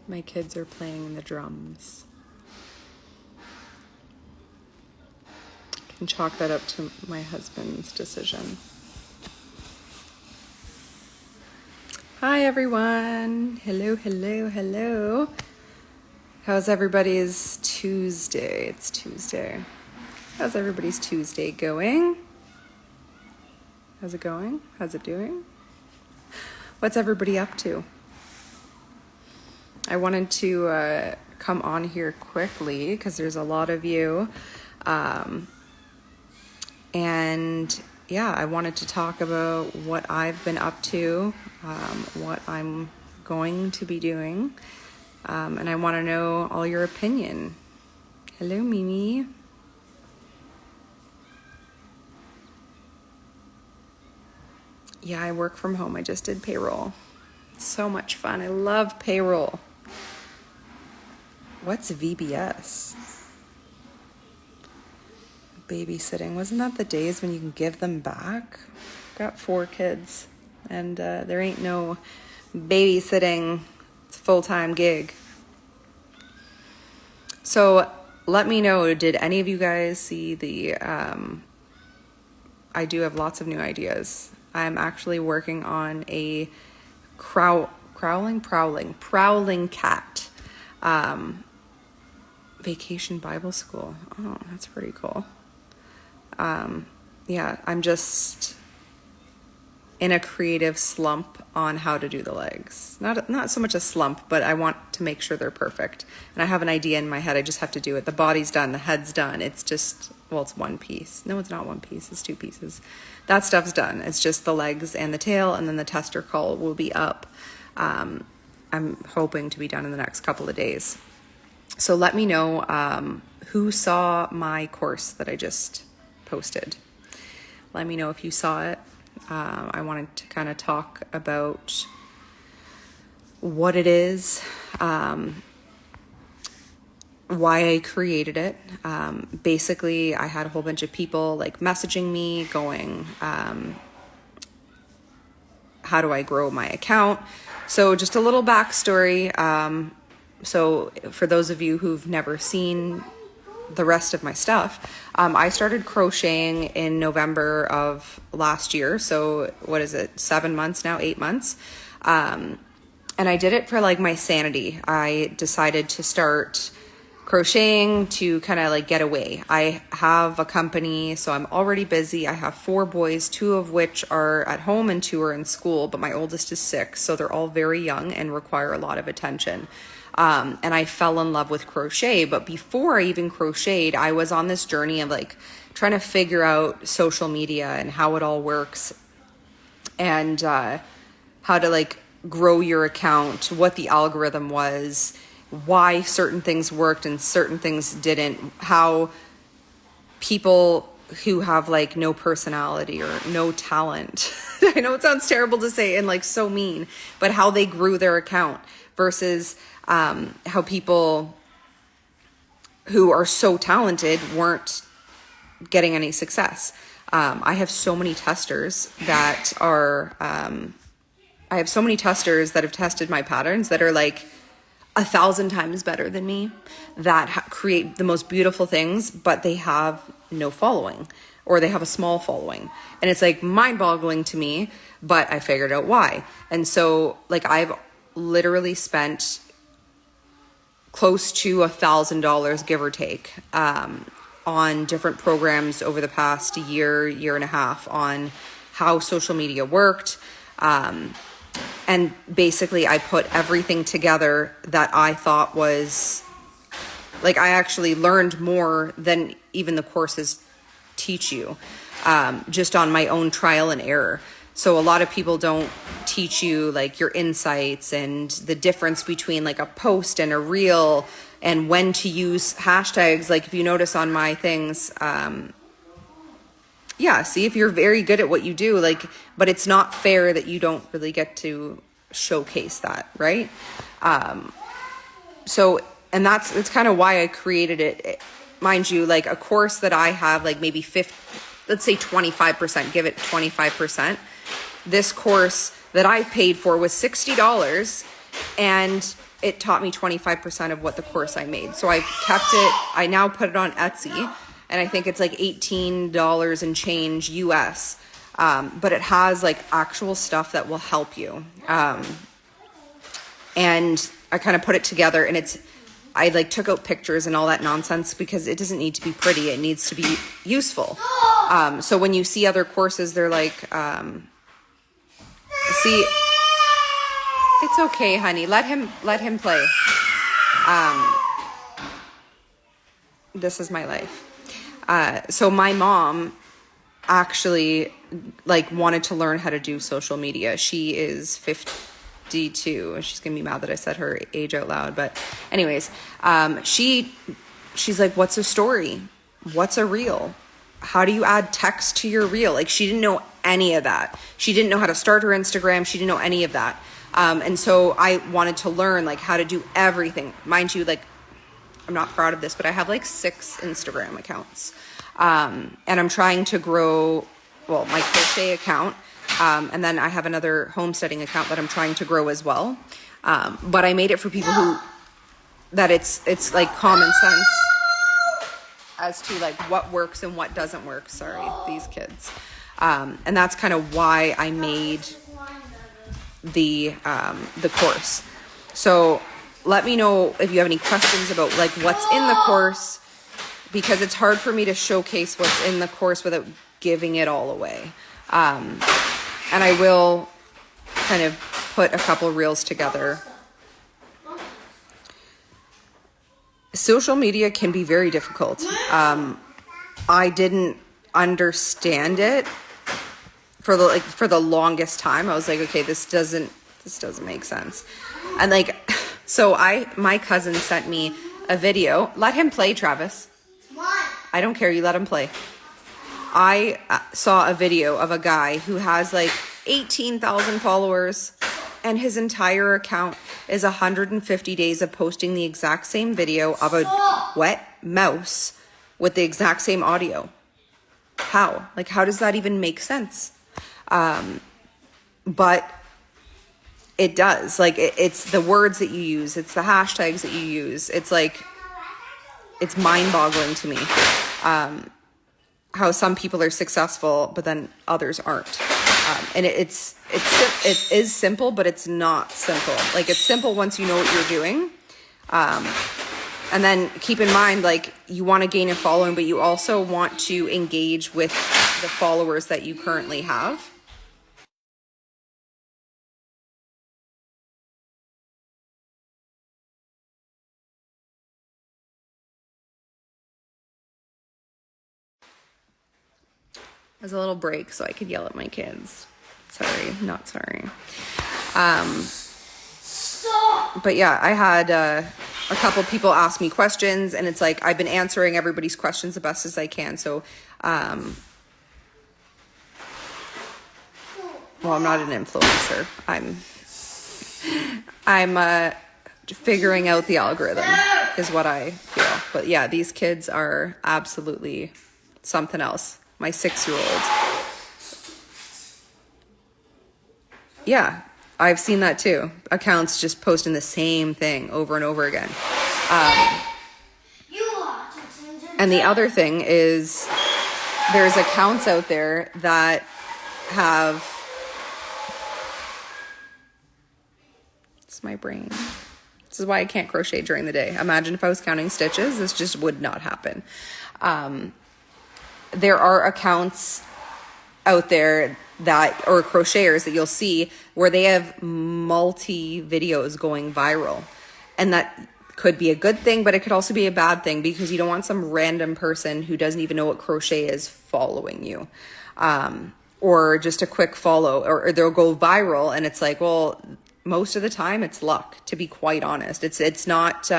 My kids are playing the drums. Can chalk that up to my husband's decision. Hi everyone. Hello, hello, hello. How's everybody's Tuesday? It's Tuesday. How's everybody's Tuesday going? How's it going? How's it doing? What's everybody up to? I wanted to come on here quickly because there's a lot of you. And yeah, I wanted to talk about what I've been up to, what I'm going to be doing. And I want to know all your opinion. Hello, Mimi. Yeah, I work from home. I just did payroll. So much fun. I love payroll. What's VBS? Babysitting. Wasn't that the days when you can give them back? Got 4 kids and there ain't no babysitting. It's a full-time gig. So let me know, did any of you guys see the, I do have lots of new ideas. I'm actually working on a prowling cat. Vacation Bible school. Oh, that's pretty cool. Yeah, I'm just in a creative slump on how to do the legs. Not so much a slump, but I want to make sure they're perfect. And I have an idea in my head. I just have to do it. The body's done. The head's done. It's just, well, it's one piece. No, it's not one piece. It's 2 pieces. That stuff's done. It's just the legs and the tail, and then the tester call will be up. I'm hoping to be done in the next couple of days. So let me know who saw my course that I just posted. Let me know if you saw it. I wanted to kind of talk about what it is, why I created it. Basically, I had a whole bunch of people like messaging me going, how do I grow my account? So just a little backstory. So for those of you who've never seen the rest of my stuff, I started crocheting in November of last year. So what is it? 7 months now, 8 months. And I did it for like my sanity. I decided to start crocheting to kind of like get away. I have a company, so I'm already busy. I have 4 boys, 2 of which are at home and 2 are in school, but my oldest is 6. So they're all very young and require a lot of attention. And I fell in love with crochet, but before I even crocheted, I was on this journey of like trying to figure out social media and how it all works and, how to like grow your account, what the algorithm was, why certain things worked and certain things didn't, how people who have like no personality or no talent, I know it sounds terrible to say and like so mean, but how they grew their account versus how people who are so talented weren't getting any success. I have so many testers that have tested my patterns that are like 1,000 times better than me, that create the most beautiful things, but they have no following or they have a small following. And it's like mind-boggling to me, but I figured out why. And so like I've literally spent close to $1,000, give or take, on different programs over the past year and a half on how social media worked. And basically I put everything together that I thought was like, I actually learned more than even the courses teach you, just on my own trial and error. So a lot of people don't teach you like your insights and the difference between like a post and a reel and when to use hashtags. Like if you notice on my things, see if you're very good at what you do, like, but it's not fair that you don't really get to showcase that, right? So, and it's kind of why I created it. Mind you, like a course that I have like maybe let's say 25%, give it 25%. This course that I paid for was $60 and it taught me 25% of what the course I made. So I kept it, I now put it on Etsy, and I think it's like $18 and change US. But it has like actual stuff that will help you. And I kind of put it together, and I like took out pictures and all that nonsense because it doesn't need to be pretty. It needs to be useful. So when you see other courses, they're like, see, it's okay, honey. Let him play. This is my life. So my mom actually like wanted to learn how to do social media. She is 52. She's gonna be mad that I said her age out loud, but anyways, she's like, what's a story? What's a reel? How do you add text to your reel? Like, she didn't know any of that. She didn't know how to start her Instagram. She didn't know any of that. And so I wanted to learn like how to do everything. Mind you, like, I'm not proud of this, but I have like 6 Instagram accounts. And I'm trying to grow, well, my crochet account. And then I have another homesteading account that I'm trying to grow as well. But I made it for people that it's like common sense as to like what works and what doesn't work. Sorry, these kids. And that's kind of why I made the course. So let me know if you have any questions about like what's in the course, because it's hard for me to showcase what's in the course without giving it all away. And I will kind of put a couple reels together. Social media can be very difficult. I didn't understand it for the longest time. I was like, okay, this doesn't make sense. And like, so my cousin sent me a video. Let him play, Travis. I don't care. You let him play. I saw a video of a guy who has like 18,000 followers, and his entire account is 150 days of posting the exact same video of a wet mouse with the exact same audio. How? Like, how does that even make sense? But it does. Like, it's the words that you use. It's the hashtags that you use. It's like, it's mind-boggling to me. How some people are successful, but then others aren't. And it is simple, but it's not simple. Like, it's simple once you know what you're doing. And then keep in mind, like, you want to gain a following, but you also want to engage with the followers that you currently have. As a little break so I could yell at my kids. Sorry, not sorry. But yeah, I had a couple people ask me questions, and it's like I've been answering everybody's questions the best as I can. So, well, I'm not an influencer. I'm figuring out the algorithm is what I feel. But yeah, these kids are absolutely something else. My 6-year-old. Yeah, I've seen that too. Accounts just posting the same thing over and over again. And the other thing is there's accounts out there that have... It's my brain. This is why I can't crochet during the day. Imagine if I was counting stitches. This just would not happen. There are accounts out there or crocheters that you'll see where they have multi videos going viral, and that could be a good thing, but it could also be a bad thing because you don't want some random person who doesn't even know what crochet is following you, or just a quick follow, or they'll go viral, and it's like, well, most of the time it's luck, to be quite honest. It's not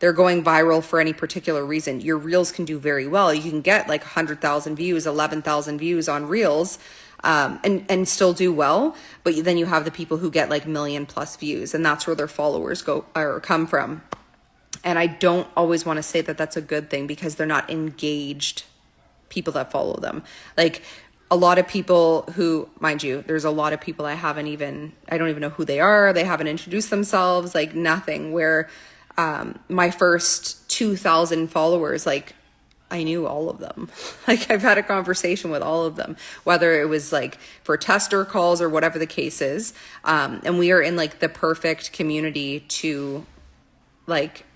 they're going viral for any particular reason. Your reels can do very well. You can get like 100,000 views, 11,000 views on reels, and still do well. But then you have the people who get like million+ views, and that's where their followers go or come from. And I don't always want to say that that's a good thing because they're not engaged people that follow them. Like, a lot of people who, mind you, there's a lot of people I don't even know who they are. They haven't introduced themselves, like nothing, where my first 2,000 followers, like I knew all of them. Like I've had a conversation with all of them, whether it was like for tester calls or whatever the case is. And we are in like the perfect community to like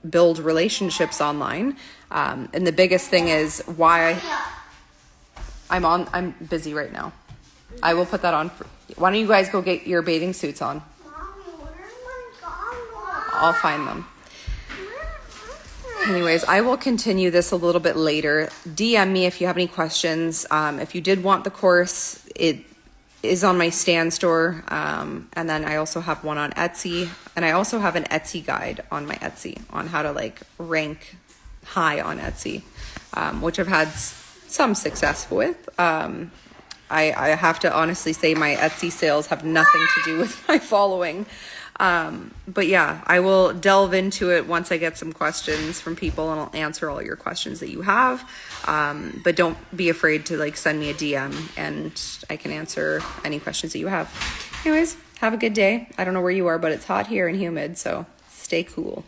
build relationships online. And the biggest thing is why I'm busy right now. I will put that on. Why don't you guys go get your bathing suits on? I'll find them. Anyways, I will continue this a little bit later. DM me if you have any questions. If you did want the course, it is on my Stan store. And then I also have one on Etsy. And I also have an Etsy guide on my Etsy on how to like rank high on Etsy, which I've had some success with. I have to honestly say my Etsy sales have nothing to do with my following. But yeah, I will delve into it once I get some questions from people, and I'll answer all your questions that you have. But don't be afraid to like send me a DM and I can answer any questions that you have. Anyways, have a good day. I don't know where you are, but it's hot here and humid, so stay cool.